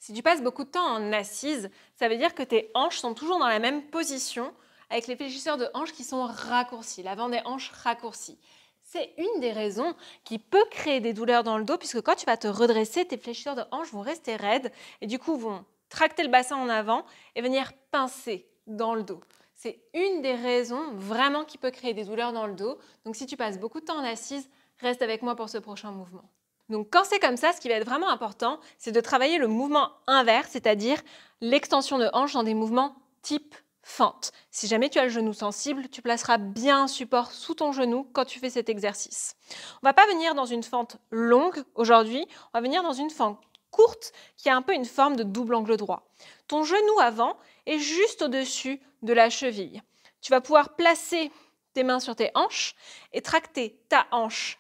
Si tu passes beaucoup de temps en assise, ça veut dire que tes hanches sont toujours dans la même position avec les fléchisseurs de hanches qui sont raccourcis, l'avant des hanches raccourci. C'est une des raisons qui peut créer des douleurs dans le dos puisque quand tu vas te redresser, tes fléchisseurs de hanches vont rester raides et du coup vont tracter le bassin en avant et venir pincer dans le dos. C'est une des raisons vraiment qui peut créer des douleurs dans le dos. Donc si tu passes beaucoup de temps en assise, reste avec moi pour ce prochain mouvement. Donc quand c'est comme ça, ce qui va être vraiment important, c'est de travailler le mouvement inverse, c'est-à-dire l'extension de hanche dans des mouvements type fente. Si jamais tu as le genou sensible, tu placeras bien un support sous ton genou quand tu fais cet exercice. On ne va pas venir dans une fente longue aujourd'hui, on va venir dans une fente courte qui a un peu une forme de double angle droit. Ton genou avant est juste au-dessus de la cheville. Tu vas pouvoir placer tes mains sur tes hanches et tracter ta hanche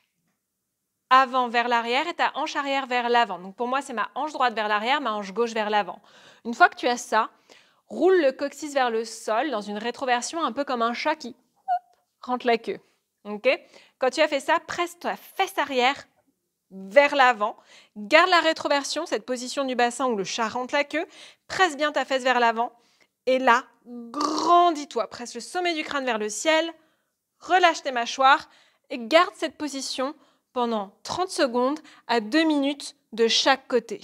avant vers l'arrière et ta hanche arrière vers l'avant. Donc pour moi, c'est ma hanche droite vers l'arrière, ma hanche gauche vers l'avant. Une fois que tu as ça, roule le coccyx vers le sol dans une rétroversion un peu comme un chat qui rentre la queue. Okay? Quand tu as fait ça, presse ta fesse arrière vers l'avant. Garde la rétroversion, cette position du bassin où le chat rentre la queue. Presse bien ta fesse vers l'avant. Et là, grandis-toi. Presse le sommet du crâne vers le ciel. Relâche tes mâchoires et garde cette position pendant 30 secondes à 2 minutes de chaque côté.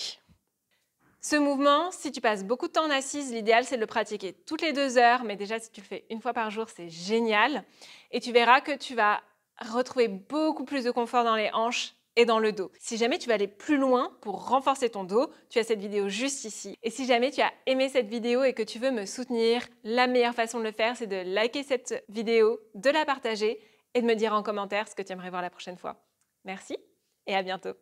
Ce mouvement, si tu passes beaucoup de temps en assise, l'idéal c'est de le pratiquer toutes les 2 heures, mais déjà si tu le fais une fois par jour, c'est génial. Et tu verras que tu vas retrouver beaucoup plus de confort dans les hanches et dans le dos. Si jamais tu veux aller plus loin pour renforcer ton dos, tu as cette vidéo juste ici. Et si jamais tu as aimé cette vidéo et que tu veux me soutenir, la meilleure façon de le faire, c'est de liker cette vidéo, de la partager et de me dire en commentaire ce que tu aimerais voir la prochaine fois. Merci et à bientôt.